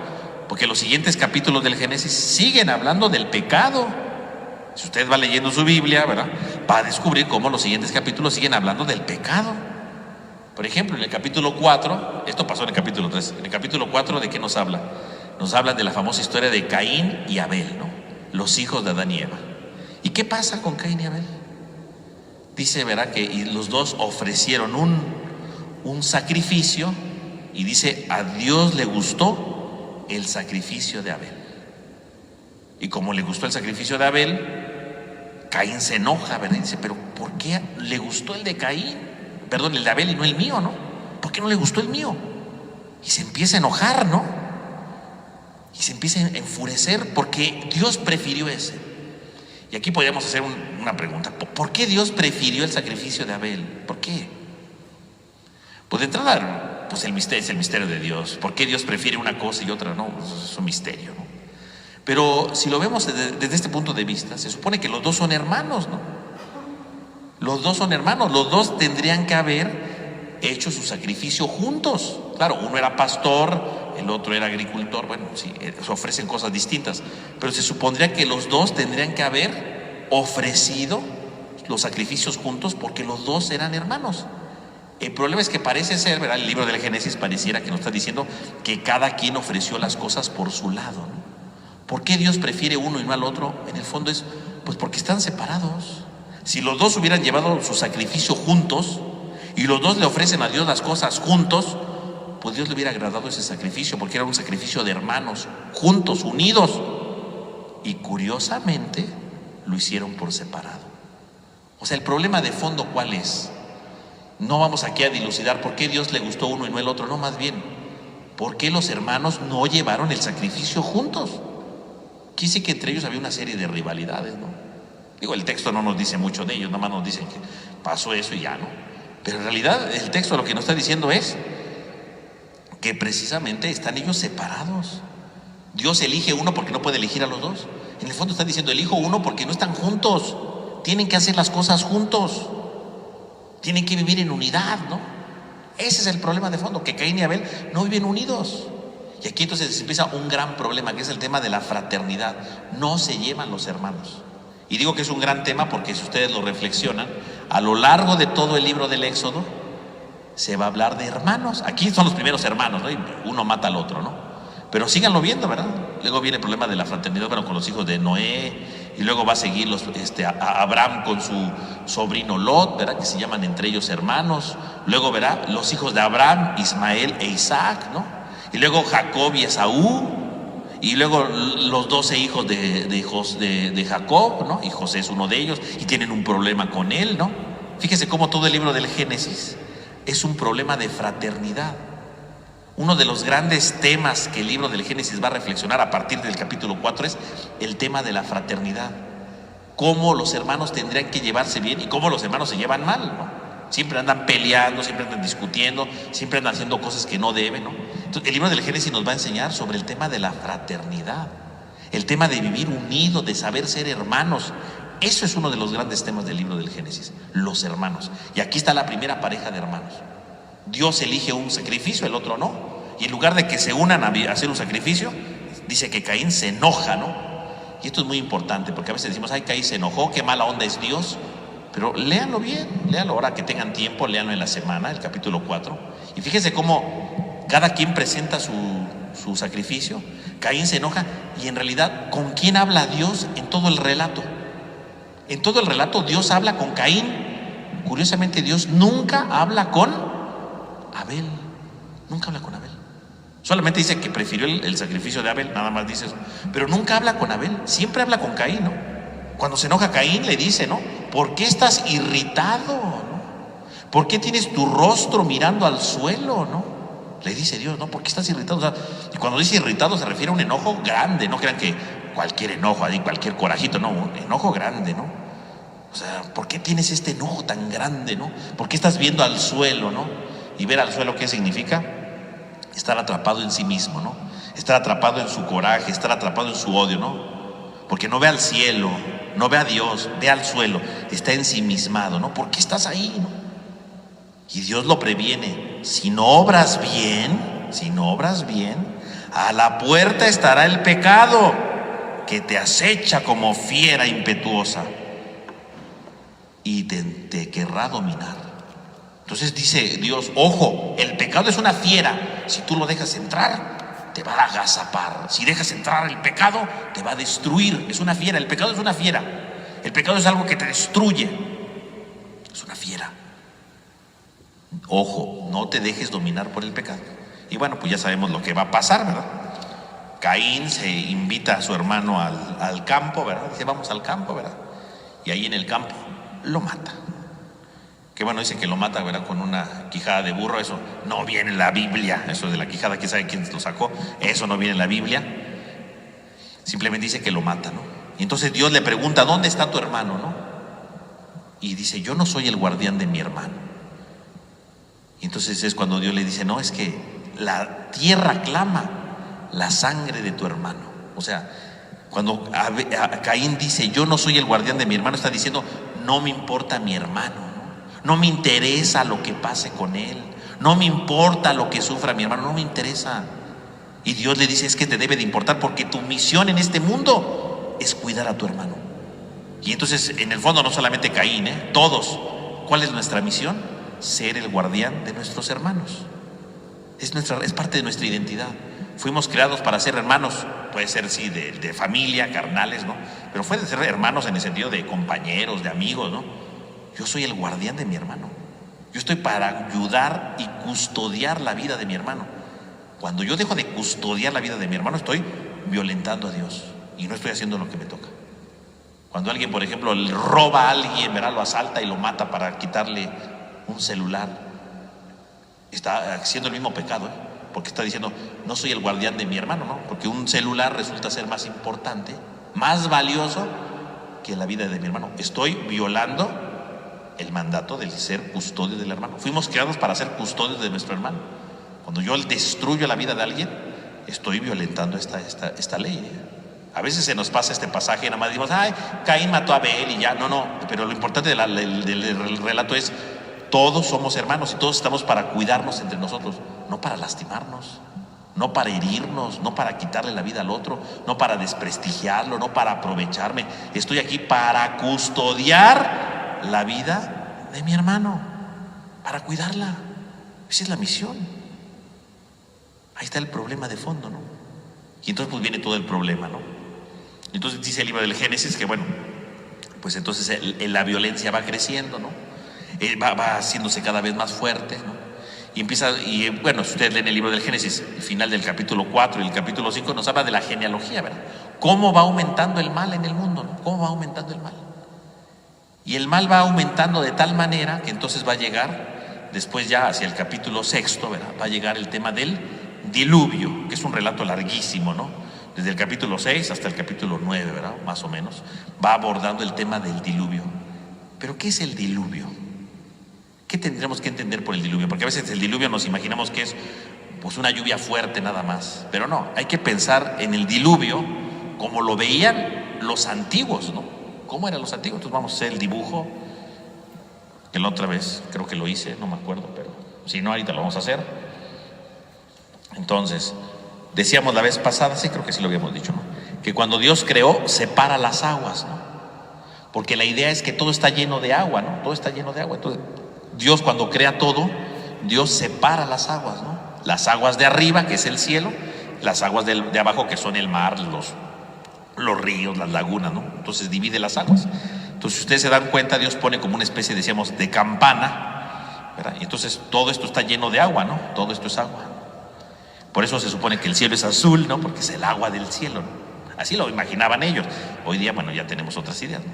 porque los siguientes capítulos del Génesis siguen hablando del pecado. Si usted va leyendo su Biblia, ¿verdad?, va a descubrir cómo los siguientes capítulos siguen hablando del pecado. Por ejemplo, en el capítulo 4, esto pasó en el capítulo 3, en el capítulo 4, ¿de qué nos habla? Nos habla de la famosa historia de Caín y Abel, ¿no? Los hijos de Adán y Eva. ¿Y qué pasa con Caín y Abel? Dice, ¿verdad?, que los dos ofrecieron un sacrificio, y dice, a Dios le gustó el sacrificio de Abel. Y como le gustó el sacrificio de Abel, Caín se enoja, ¿verdad? Y dice, pero ¿por qué le gustó el de Caín? Perdón, el de Abel y no el mío, ¿no? ¿Por qué no le gustó el mío? Y se empieza a enojar, ¿no? Y se empieza a enfurecer porque Dios prefirió ese. Y aquí podríamos hacer una pregunta: ¿por qué Dios prefirió el sacrificio de Abel? ¿Por qué? Pues de entrada, pues es el misterio de Dios. ¿Por qué Dios prefiere una cosa y otra no? Pues es un misterio, ¿no? Pero si lo vemos desde este punto de vista, se supone que los dos son hermanos, ¿no? Los dos son hermanos, los dos tendrían que haber hecho su sacrificio juntos. Claro, uno era pastor, el otro era agricultor. Bueno, sí, se ofrecen cosas distintas, pero se supondría que los dos tendrían que haber ofrecido los sacrificios juntos porque los dos eran hermanos. El problema es que parece ser, ¿verdad?, el libro del Génesis pareciera que nos está diciendo que cada quien ofreció las cosas por su lado, ¿no? ¿Por qué Dios prefiere uno y no al otro? En el fondo es, pues porque están separados. Si los dos hubieran llevado su sacrificio juntos y los dos le ofrecen a Dios las cosas juntos, pues Dios le hubiera agradado ese sacrificio, porque era un sacrificio de hermanos, juntos, unidos. Y curiosamente lo hicieron por separado. O sea, el problema de fondo, ¿cuál es? No vamos aquí a dilucidar por qué Dios le gustó uno y no el otro, no, más bien, ¿por qué los hermanos no llevaron el sacrificio juntos? Quise que entre ellos había una serie de rivalidades, ¿no? Digo, el texto no nos dice mucho de ellos, nada más nos dicen que pasó eso y ya, ¿no? Pero en realidad el texto lo que nos está diciendo es que precisamente están ellos separados. Dios elige uno porque no puede elegir a los dos. En el fondo está diciendo, elijo uno porque no están juntos. Tienen que hacer las cosas juntos. Tienen que vivir en unidad, ¿no? Ese es el problema de fondo, que Caín y Abel no viven unidos. Y aquí entonces empieza un gran problema, que es el tema de la fraternidad. No se llevan los hermanos. Y digo que es un gran tema porque si ustedes lo reflexionan, a lo largo de todo el libro del Éxodo se va a hablar de hermanos. Aquí son los primeros hermanos, ¿no? Y uno mata al otro, ¿no? Pero síganlo viendo, ¿verdad? Luego viene el problema de la fraternidad, bueno, con los hijos de Noé, y luego va a seguir a Abraham con su sobrino Lot, ¿verdad? Que se llaman entre ellos hermanos. Luego verá los hijos de Abraham, Ismael e Isaac, ¿no? Y luego Jacob y Esaú. Y luego los 12 hijos de Jacob, ¿no? Y José es uno de ellos, y tienen un problema con él, ¿no? Fíjese cómo todo el libro del Génesis es un problema de fraternidad. Uno de los grandes temas que el libro del Génesis va a reflexionar a partir del capítulo 4 es el tema de la fraternidad. Cómo los hermanos tendrían que llevarse bien y cómo los hermanos se llevan mal, ¿no? Siempre andan peleando, siempre andan discutiendo, siempre andan haciendo cosas que no deben, ¿no? Entonces, el libro del Génesis nos va a enseñar sobre el tema de la fraternidad, el tema de vivir unidos, de saber ser hermanos. Eso es uno de los grandes temas del libro del Génesis, los hermanos. Y aquí está la primera pareja de hermanos. Dios elige un sacrificio, el otro no. Y en lugar de que se unan a hacer un sacrificio, dice que Caín se enoja, ¿no? Y esto es muy importante, porque a veces decimos, ay, Caín se enojó, qué mala onda es Dios. Pero léanlo bien, léanlo ahora que tengan tiempo, léanlo en la semana, el capítulo 4. Y fíjense cómo cada quien presenta su sacrificio. Caín se enoja y en realidad, ¿con quién habla Dios en todo el relato? En todo el relato Dios habla con Caín. Curiosamente, Dios nunca habla con Abel. Nunca habla con Abel. Solamente dice que prefirió el sacrificio de Abel, nada más dice eso. Pero nunca habla con Abel, siempre habla con Caín, ¿no? Cuando se enoja Caín le dice, ¿no? ¿Por qué estás irritado? ¿No? ¿Por qué tienes tu rostro mirando al suelo? ¿No? Le dice Dios, ¿no? ¿Por qué estás irritado? O sea, y cuando dice irritado se refiere a un enojo grande. No crean que cualquier enojo, ahí cualquier corajito, no, un enojo grande, ¿no? O sea, ¿por qué tienes este enojo tan grande, no? ¿Por qué estás viendo al suelo, no? Y ver al suelo, ¿qué significa? Estar atrapado en sí mismo, ¿no? Estar atrapado en su coraje, estar atrapado en su odio, ¿no? Porque no ve al cielo, no ve a Dios, ve al suelo, está ensimismado, ¿no? ¿Por qué estás ahí, no? Y Dios lo previene, si no obras bien, a la puerta estará el pecado que te acecha como fiera impetuosa y te querrá dominar. Entonces dice Dios, ojo, el pecado es una fiera, si tú lo dejas entrar, te va a agazapar. Si dejas entrar el pecado, te va a destruir. Es una fiera, el pecado es una fiera. El pecado es algo que te destruye. Es una fiera. Ojo, no te dejes dominar por el pecado. Y bueno, pues ya sabemos lo que va a pasar, ¿verdad? Caín se invita a su hermano al campo, ¿verdad? Dice, vamos al campo, ¿verdad? Y ahí en el campo lo mata. Que bueno, dice que lo mata, ¿verdad? Con una quijada de burro. Eso no viene en la Biblia. Eso de la quijada, quién sabe quién lo sacó. Eso no viene en la Biblia. Simplemente dice que lo mata, ¿no? Y entonces Dios le pregunta, ¿dónde está tu hermano, no? Y dice, yo no soy el guardián de mi hermano. Y entonces es cuando Dios le dice, no, es que la tierra clama la sangre de tu hermano. O sea, cuando Caín dice, yo no soy el guardián de mi hermano, está diciendo, no me importa mi hermano. No me interesa lo que pase con él. No me importa lo que sufra mi hermano. No me interesa. Y Dios le dice, es que te debe de importar porque tu misión en este mundo es cuidar a tu hermano. Y entonces, en el fondo, no solamente Caín, todos. ¿Cuál es nuestra misión? Ser el guardián de nuestros hermanos. Es parte de nuestra identidad. Fuimos creados para ser hermanos, puede ser sí de familia, carnales, ¿no? Pero puede ser hermanos en el sentido de compañeros, de amigos, ¿no? Yo soy el guardián de mi hermano. Yo estoy para ayudar y custodiar la vida de mi hermano. Cuando yo dejo de custodiar la vida de mi hermano, estoy violentando a Dios y no estoy haciendo lo que me toca. Cuando alguien, por ejemplo, le roba a alguien, ¿verdad? Lo asalta y lo mata para quitarle un celular, está haciendo el mismo pecado, ¿eh? Porque está diciendo, no soy el guardián de mi hermano, ¿no? Porque un celular resulta ser más importante, más valioso que la vida de mi hermano. Estoy violando el mandato del ser custodio del hermano. Fuimos creados para ser custodios de nuestro hermano. Cuando yo destruyo la vida de alguien, estoy violentando esta ley, ¿eh? A veces se nos pasa este pasaje y nada más decimos, ay, Caín mató a Abel y ya. No, pero lo importante del relato es, todos somos hermanos y todos estamos para cuidarnos entre nosotros, no para lastimarnos, no para herirnos, no para quitarle la vida al otro, no para desprestigiarlo, no para aprovecharme. Estoy aquí para custodiar la vida de mi hermano, para cuidarla. Esa es la misión. Ahí está el problema de fondo, ¿no? Y entonces pues viene todo el problema, ¿no? Entonces dice el libro del Génesis que bueno, pues entonces la violencia va creciendo, ¿no? Va haciéndose cada vez más fuerte, ¿no? Y bueno, si ustedes leen el libro del Génesis, el final del capítulo 4 y el capítulo 5 nos habla de la genealogía, ¿verdad? Cómo va aumentando el mal en el mundo, ¿no? Cómo va aumentando el mal. Y el mal va aumentando de tal manera que entonces va a llegar, después ya hacia el capítulo 6, ¿verdad? Va a llegar el tema del diluvio, que es un relato larguísimo, ¿no? Desde el capítulo 6 hasta el capítulo 9, ¿verdad? Más o menos, va abordando el tema del diluvio. ¿Pero qué es el diluvio? ¿Qué tendremos que entender por el diluvio? Porque a veces el diluvio nos imaginamos que es pues una lluvia fuerte nada más, pero no, hay que pensar en el diluvio como lo veían los antiguos, ¿no? ¿Cómo eran los antiguos? Entonces vamos a hacer el dibujo, que la otra vez creo que lo hice, no me acuerdo, pero si no, ahorita lo vamos a hacer. Entonces, decíamos la vez pasada, sí creo que sí lo habíamos dicho, ¿no? Que cuando Dios creó, separa las aguas, ¿no? Porque la idea es que todo está lleno de agua, ¿no? Todo está lleno de agua. Entonces, Dios cuando crea todo, Dios separa las aguas, ¿no? Las aguas de arriba, que es el cielo, las aguas de abajo, que son el mar, los ríos, las lagunas, ¿no? Entonces divide las aguas. Entonces, si ustedes se dan cuenta, Dios pone como una especie, decíamos, de campana, ¿verdad? Y entonces todo esto está lleno de agua, ¿no? Todo esto es agua. Por eso se supone que el cielo es azul, ¿no? Porque es el agua del cielo, ¿no? Así lo imaginaban ellos. Hoy día, bueno, ya tenemos otras ideas, ¿no?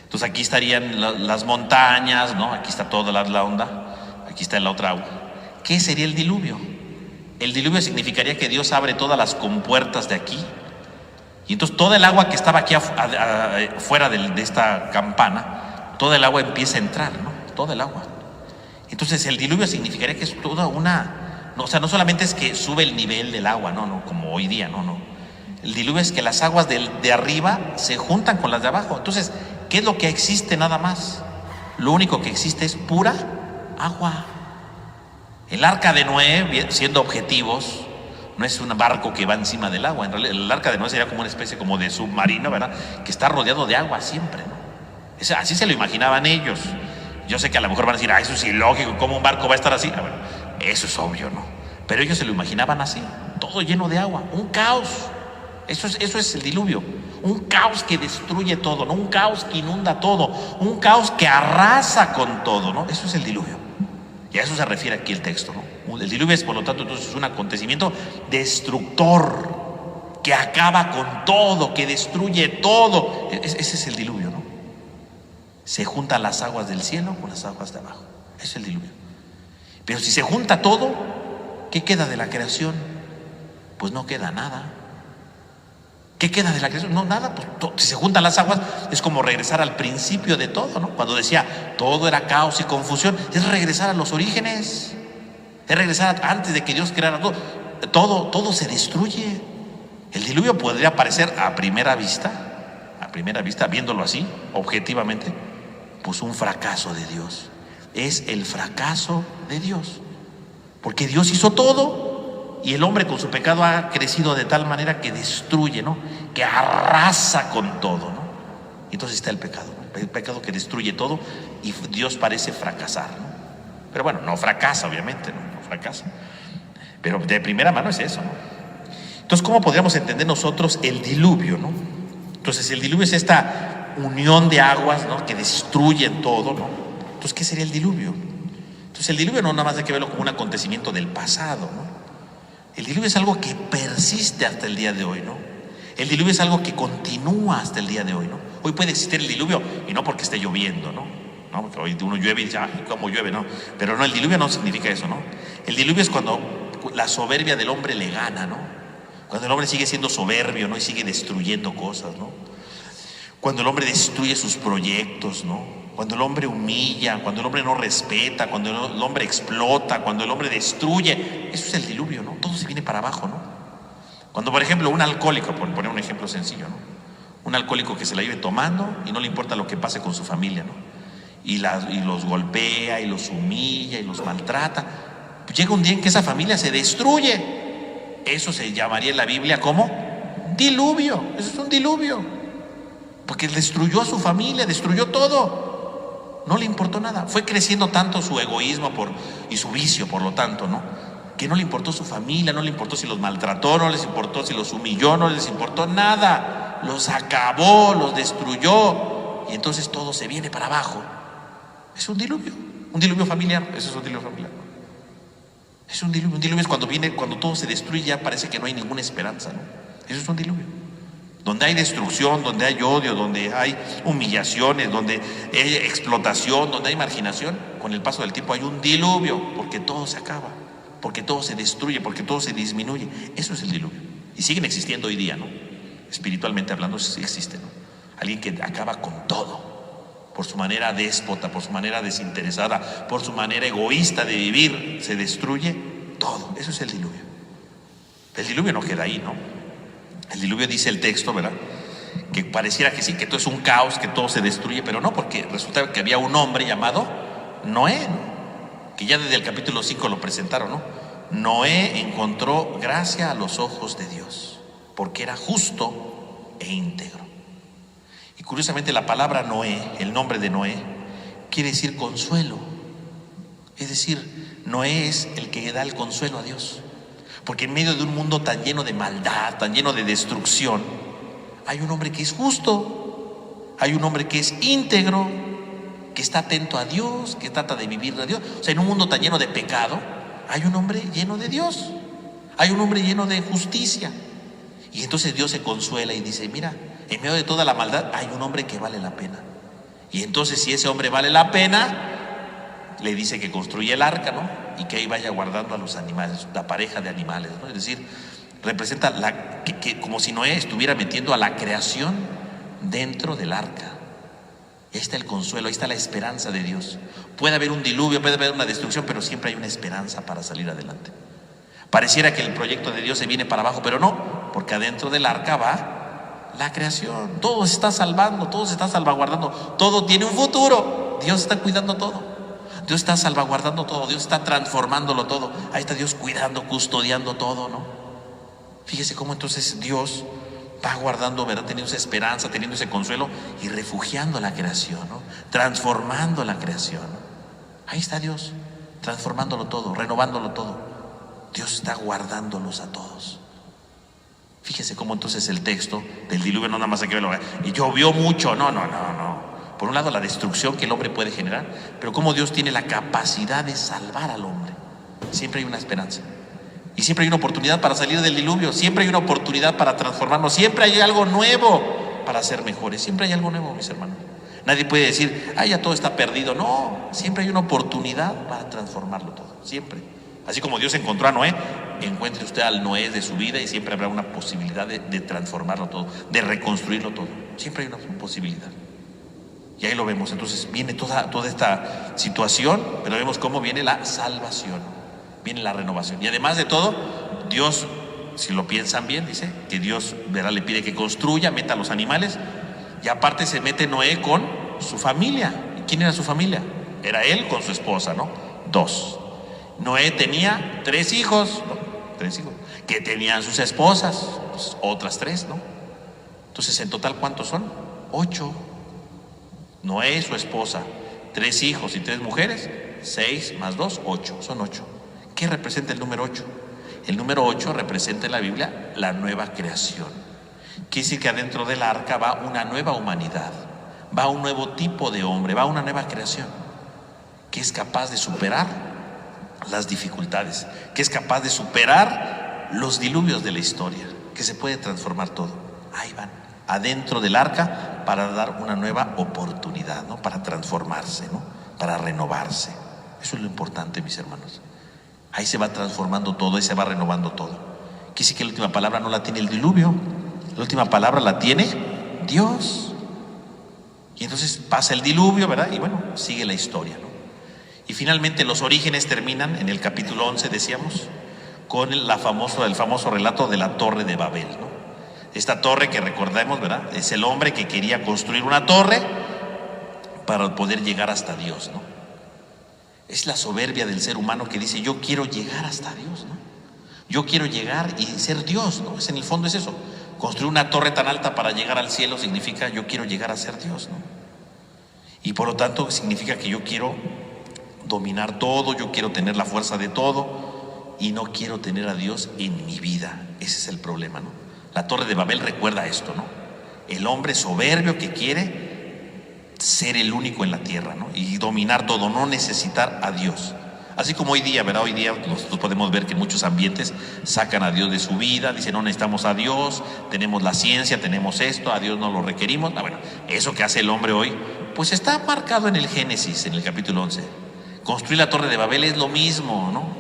Entonces aquí estarían las montañas, ¿no? Aquí está toda la onda, aquí está la otra agua. ¿Qué sería el diluvio? El diluvio significaría que Dios abre todas las compuertas de aquí y entonces toda el agua que estaba aquí fuera de esta campana, toda el agua empieza a entrar, ¿no? Toda el agua. Entonces el diluvio significaría que es toda una... No, o sea, no solamente es que sube el nivel del agua, no, como hoy día, no. El diluvio es que las aguas de arriba se juntan con las de abajo. Entonces, ¿qué es lo que existe nada más? Lo único que existe es pura agua. El arca de Noé, siendo objetivos, no es un barco que va encima del agua. En realidad, el arca de Noé sería como una especie como de submarino, ¿verdad? Que está rodeado de agua siempre, ¿no? Así se lo imaginaban ellos. Yo sé que a lo mejor van a decir, eso es ilógico, ¿cómo un barco va a estar así? A ver, eso es obvio, ¿no? Pero ellos se lo imaginaban así, todo lleno de agua, un caos. Eso es el diluvio, un caos que destruye todo, ¿no? Un caos que inunda todo, un caos que arrasa con todo, ¿no? Eso es el diluvio. Y a eso se refiere aquí el texto, ¿no? El diluvio es, por lo tanto, entonces, un acontecimiento destructor que acaba con todo, que destruye todo. Ese es el diluvio, ¿no? Se juntan las aguas del cielo con las aguas de abajo. Ese es el diluvio. Pero si se junta todo, ¿qué queda de la creación? Pues no queda nada. ¿Qué queda de la creación? No, nada. Pues, si se juntan las aguas, es como regresar al principio de todo, ¿no? Cuando decía todo era caos y confusión, es regresar a los orígenes, es regresar antes de que Dios creara todo. Todo se destruye. El diluvio podría parecer a primera vista, viéndolo así, objetivamente, pues un fracaso de Dios. Es el fracaso de Dios, porque Dios hizo todo. Y el hombre con su pecado ha crecido de tal manera que destruye, ¿no? Que arrasa con todo, ¿no? Y entonces está el pecado, ¿no? El pecado que destruye todo y Dios parece fracasar, ¿no? Pero bueno, no fracasa, obviamente, no fracasa. Pero de primera mano es eso, ¿no? Entonces, ¿cómo podríamos entender nosotros el diluvio, ¿no? Entonces, el diluvio es esta unión de aguas, ¿no?, que destruyen todo, ¿no? Entonces, ¿qué sería el diluvio? Entonces, el diluvio no nada más hay que verlo como un acontecimiento del pasado, ¿no? El diluvio es algo que persiste hasta el día de hoy, ¿no? El diluvio es algo que continúa hasta el día de hoy, ¿no? Hoy puede existir el diluvio y no porque esté lloviendo, ¿no? No, porque hoy uno llueve y dice, ay, ¿cómo llueve? No, pero no, el diluvio no significa eso, ¿no? El diluvio es cuando la soberbia del hombre le gana, ¿no? Cuando el hombre sigue siendo soberbio, ¿no?, y sigue destruyendo cosas, ¿no? Cuando el hombre destruye sus proyectos, ¿no? Cuando el hombre humilla, cuando el hombre no respeta, cuando el hombre explota, cuando el hombre destruye, eso es el diluvio, ¿no? Todo se viene para abajo, ¿no? Cuando, por ejemplo, un alcohólico, por poner un ejemplo sencillo, ¿no?, un alcohólico que se la vive tomando y no le importa lo que pase con su familia, ¿no?, y los golpea y los humilla y los maltrata, pues llega un día en que esa familia se destruye. Eso se llamaría en la Biblia como diluvio. Eso es un diluvio, porque destruyó a su familia, destruyó todo, no le importó nada. Fue creciendo tanto su egoísmo y su vicio, por lo tanto, ¿no?, que no le importó su familia, no le importó si los maltrató, no les importó si los humilló, no les importó nada. Los acabó, los destruyó, y entonces todo se viene para abajo. Es un diluvio familiar. Eso es un diluvio familiar. Es un diluvio es cuando todo se destruye, ya parece que no hay ninguna esperanza, ¿no? Eso es un diluvio. Donde hay destrucción, donde hay odio, donde hay humillaciones, donde hay explotación, donde hay marginación, con el paso del tiempo hay un diluvio, porque todo se acaba, porque todo se destruye, porque todo se disminuye. Eso es el diluvio. Y siguen existiendo hoy día, ¿no? Espiritualmente hablando, sí existe, ¿no? Alguien que acaba con todo, por su manera déspota, por su manera desinteresada, por su manera egoísta de vivir, se destruye todo. Eso es el diluvio. El diluvio no queda ahí, ¿no? El diluvio, dice el texto, ¿verdad?, que pareciera que sí, que todo es un caos, que todo se destruye, pero no, porque resulta que había un hombre llamado Noé, ¿no?, que ya desde el capítulo 5 lo presentaron, ¿no? Noé encontró gracia a los ojos de Dios, porque era justo e íntegro. Y curiosamente la palabra Noé, el nombre de Noé, quiere decir consuelo. Es decir, Noé es el que da el consuelo a Dios. Porque en medio de un mundo tan lleno de maldad, tan lleno de destrucción, hay un hombre que es justo, hay un hombre que es íntegro, que está atento a Dios, que trata de vivir de Dios. O sea, en un mundo tan lleno de pecado, hay un hombre lleno de Dios, hay un hombre lleno de justicia. Y entonces Dios se consuela y dice, mira, en medio de toda la maldad hay un hombre que vale la pena. Y entonces, si ese hombre vale la pena, le dice que construye el arca, ¿no?, y que ahí vaya guardando a los animales, la pareja de animales, ¿no? Es decir, representa como si Noé estuviera metiendo a la creación dentro del arca. Ahí está el consuelo, ahí está la esperanza de Dios. Puede haber un diluvio, puede haber una destrucción, pero siempre hay una esperanza para salir adelante. Pareciera que el proyecto de Dios se viene para abajo, pero no, porque adentro del arca va la creación. Todo se está salvando, todo se está salvaguardando, todo tiene un futuro. Dios está cuidando todo, Dios está salvaguardando todo, Dios está transformándolo todo. Ahí está Dios cuidando, custodiando todo, ¿no? Fíjese cómo entonces Dios va guardando, ¿verdad?, teniendo esa esperanza, teniendo ese consuelo y refugiando la creación, ¿no?, transformando la creación, ¿no? Ahí está Dios transformándolo todo, renovándolo todo. Dios está guardándolos a todos. Fíjese cómo entonces el texto del diluvio no nada más hay que verlo, y llovió mucho, no. Por un lado la destrucción que el hombre puede generar, pero cómo Dios tiene la capacidad de salvar al hombre. Siempre hay una esperanza. Y siempre hay una oportunidad para salir del diluvio, siempre hay una oportunidad para transformarnos, siempre hay algo nuevo para ser mejores, siempre hay algo nuevo, mis hermanos. Nadie puede decir, ya todo está perdido. No, siempre hay una oportunidad para transformarlo todo, siempre. Así como Dios encontró a Noé, encuentre usted al Noé de su vida y siempre habrá una posibilidad de transformarlo todo, de reconstruirlo todo. Siempre hay una posibilidad. Y ahí lo vemos. Entonces viene toda esta situación, pero vemos cómo viene la salvación, viene la renovación. Y además de todo, Dios, si lo piensan bien, dice que Dios, ¿verdad?, le pide que construya, meta a los animales, y aparte se mete Noé con su familia. ¿Y quién era su familia? Era él con su esposa, ¿no? 2. Noé tenía 3 hijos, ¿no? 3 hijos, que tenían sus esposas, pues, otras 3, ¿no? Entonces, en total, ¿cuántos son? 8. Noé, su esposa, 3 hijos y 3 mujeres, 6 más 2, 8, son 8. ¿Qué representa el número 8? El número 8 representa en la Biblia la nueva creación. Quiere decir que adentro del arca va una nueva humanidad, va un nuevo tipo de hombre, va una nueva creación que es capaz de superar las dificultades, que es capaz de superar los diluvios de la historia, que se puede transformar todo. Ahí van, adentro del arca, para dar una nueva oportunidad, ¿no? Para transformarse, ¿no? Para renovarse. Eso es lo importante, mis hermanos. Ahí se va transformando todo, ahí se va renovando todo. Quiere decir que la última palabra no la tiene el diluvio, la última palabra la tiene Dios. Y entonces pasa el diluvio, ¿verdad? Y bueno, sigue la historia, ¿no? Y finalmente los orígenes terminan en el capítulo 11, decíamos, con el famoso relato de la Torre de Babel, ¿no? Esta torre que recordemos, ¿verdad? Es el hombre que quería construir una torre para poder llegar hasta Dios, ¿no? Es la soberbia del ser humano que dice: yo quiero llegar hasta Dios, ¿no? Yo quiero llegar y ser Dios, ¿no? En el fondo es eso. Construir una torre tan alta para llegar al cielo significa yo quiero llegar a ser Dios, ¿no? Y por lo tanto significa que yo quiero dominar todo, yo quiero tener la fuerza de todo y no quiero tener a Dios en mi vida. Ese es el problema, ¿no? La Torre de Babel recuerda esto, ¿no? El hombre soberbio que quiere ser el único en la tierra, ¿no? Y dominar todo, no necesitar a Dios. Así como hoy día, ¿verdad? Hoy día nosotros podemos ver que en muchos ambientes sacan a Dios de su vida, dicen: no necesitamos a Dios, tenemos la ciencia, tenemos esto, a Dios no lo requerimos. Bueno, eso que hace el hombre hoy, pues está marcado en el Génesis, en el capítulo 11. Construir la Torre de Babel es lo mismo, ¿no?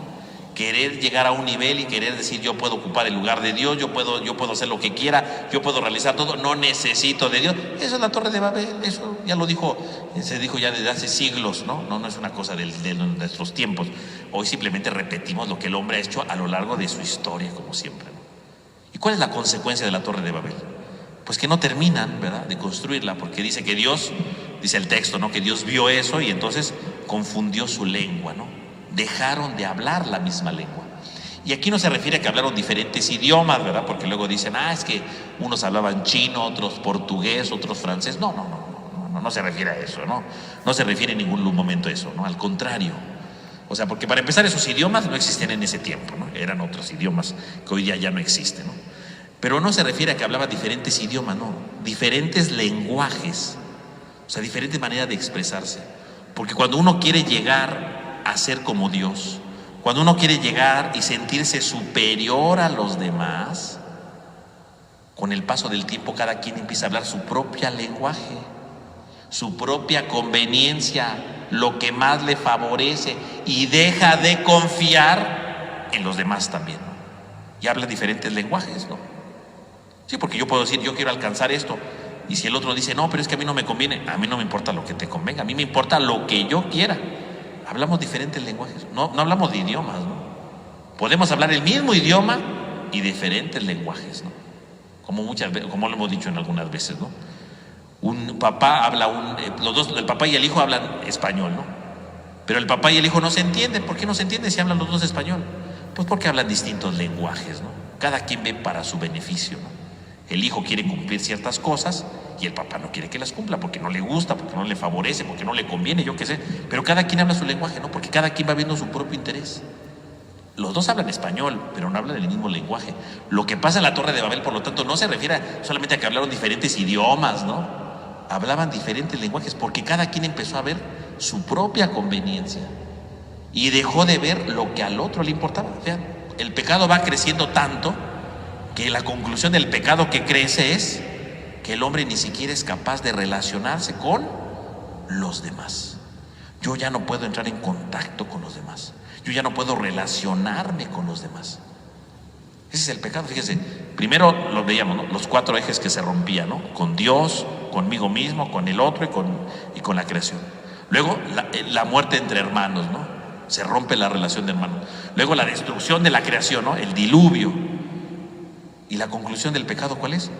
Querer llegar a un nivel y querer decir: yo puedo ocupar el lugar de Dios, yo puedo hacer lo que quiera, yo puedo realizar todo, no necesito de Dios. Eso es la Torre de Babel, eso ya lo dijo, se dijo ya desde hace siglos, ¿no? No es una cosa de nuestros tiempos. Hoy simplemente repetimos lo que el hombre ha hecho a lo largo de su historia, como siempre, ¿no? ¿Y cuál es la consecuencia de la Torre de Babel? Pues que no terminan, ¿verdad?, de construirla, porque dice que Dios, dice el texto, ¿no?, que Dios vio eso y entonces confundió su lengua, ¿no? Dejaron de hablar la misma lengua. Y aquí no se refiere a que hablaron diferentes idiomas, ¿verdad? Porque luego dicen: es que unos hablaban chino, otros portugués, otros francés. No se refiere a eso, ¿no? No se refiere en ningún momento a eso, ¿no? Al contrario. O sea, porque para empezar, esos idiomas no existían en ese tiempo, ¿no? Eran otros idiomas que hoy día ya no existen, ¿no? Pero no se refiere a que hablaban diferentes idiomas, no. Diferentes lenguajes. O sea, diferentes maneras de expresarse. Porque cuando uno quiere llegar a ser como Dios, cuando uno quiere llegar y sentirse superior a los demás, con el paso del tiempo cada quien empieza a hablar su propio lenguaje, su propia conveniencia, lo que más le favorece, y deja de confiar en los demás también, ¿no? Y habla diferentes lenguajes, ¿no? Sí, porque yo puedo decir: yo quiero alcanzar esto, y si el otro dice: no, pero es que a mí no me conviene. A mí no me importa lo que te convenga, a mí me importa lo que yo quiera. Hablamos diferentes lenguajes, no hablamos de idiomas, ¿no? Podemos hablar el mismo idioma y diferentes lenguajes, ¿no? Como lo hemos dicho en algunas veces, ¿no? Un papá habla los dos, el papá y el hijo hablan español, ¿no? Pero el papá y el hijo no se entienden. ¿Por qué no se entienden si hablan los dos español? Pues porque hablan distintos lenguajes, ¿no? Cada quien ve para su beneficio, ¿no? El hijo quiere cumplir ciertas cosas y el papá no quiere que las cumpla porque no le gusta, porque no le favorece, porque no le conviene, yo qué sé. Pero cada quien habla su lenguaje, ¿no? Porque cada quien va viendo su propio interés. Los dos hablan español, pero no hablan el mismo lenguaje. Lo que pasa en la Torre de Babel, por lo tanto, no se refiere solamente a que hablaron diferentes idiomas, ¿no? Hablaban diferentes lenguajes porque cada quien empezó a ver su propia conveniencia y dejó de ver lo que al otro le importaba. Vean, el pecado va creciendo tanto que la conclusión del pecado que crece es que el hombre ni siquiera es capaz de relacionarse con los demás. Yo ya no puedo entrar en contacto con los demás. Yo ya no puedo relacionarme con los demás. Ese es el pecado. Fíjense, primero lo veíamos, ¿no? Los 4 ejes que se rompían, ¿no? Con Dios, conmigo mismo, con el otro y con la creación. Luego la muerte entre hermanos, ¿no? Se rompe la relación de hermanos. Luego la destrucción de la creación, ¿no? El diluvio. Y la conclusión del pecado, ¿cuál es?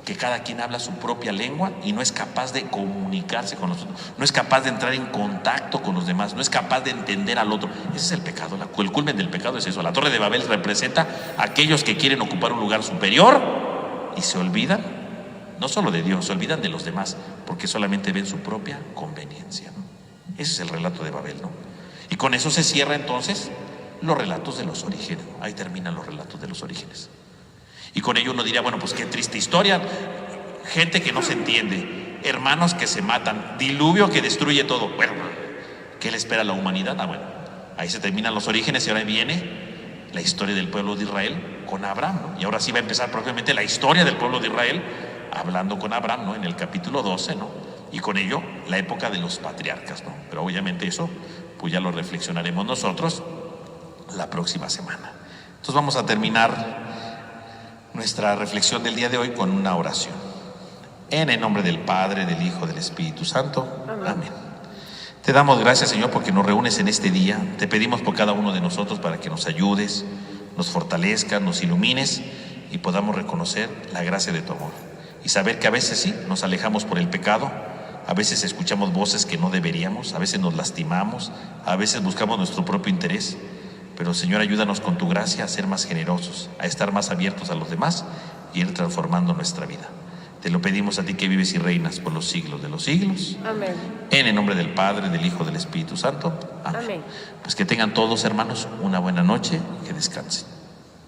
Que cada quien habla su propia lengua y no es capaz de comunicarse con los otros, no es capaz de entrar en contacto con los demás, no es capaz de entender al otro. Ese es el pecado, el culmen del pecado es eso. La Torre de Babel representa a aquellos que quieren ocupar un lugar superior y se olvidan, no solo de Dios, se olvidan de los demás, porque solamente ven su propia conveniencia, ¿no? Ese es el relato de Babel, ¿no? Y con eso se cierra entonces los relatos de los orígenes. Ahí terminan los relatos de los orígenes. Y con ello uno diría, bueno, pues qué triste historia, gente que no se entiende, hermanos que se matan, diluvio que destruye todo. Bueno, ¿qué le espera a la humanidad? Bueno, ahí se terminan los orígenes y ahora viene la historia del pueblo de Israel con Abraham, ¿no? Y ahora sí va a empezar propiamente la historia del pueblo de Israel hablando con Abraham, ¿no? En el capítulo 12, ¿no? Y con ello la época de los patriarcas, ¿no? Pero obviamente eso pues ya lo reflexionaremos nosotros la próxima semana. Entonces vamos a terminar nuestra reflexión del día de hoy con una oración. En el nombre del Padre, del Hijo, del Espíritu Santo. Amén. Te damos gracias, Señor, porque nos reúnes en este día. Te pedimos por cada uno de nosotros para que nos ayudes, nos fortalezcas, nos ilumines y podamos reconocer la gracia de tu amor. Y saber que a veces sí, nos alejamos por el pecado, a veces escuchamos voces que no deberíamos, a veces nos lastimamos, a veces buscamos nuestro propio interés. Pero, Señor, ayúdanos con tu gracia a ser más generosos, a estar más abiertos a los demás y ir transformando nuestra vida. Te lo pedimos a ti que vives y reinas por los siglos de los siglos. Amén. En el nombre del Padre, del Hijo, del Espíritu Santo. Amén. Amén. Pues que tengan todos, hermanos, una buena noche y que descansen.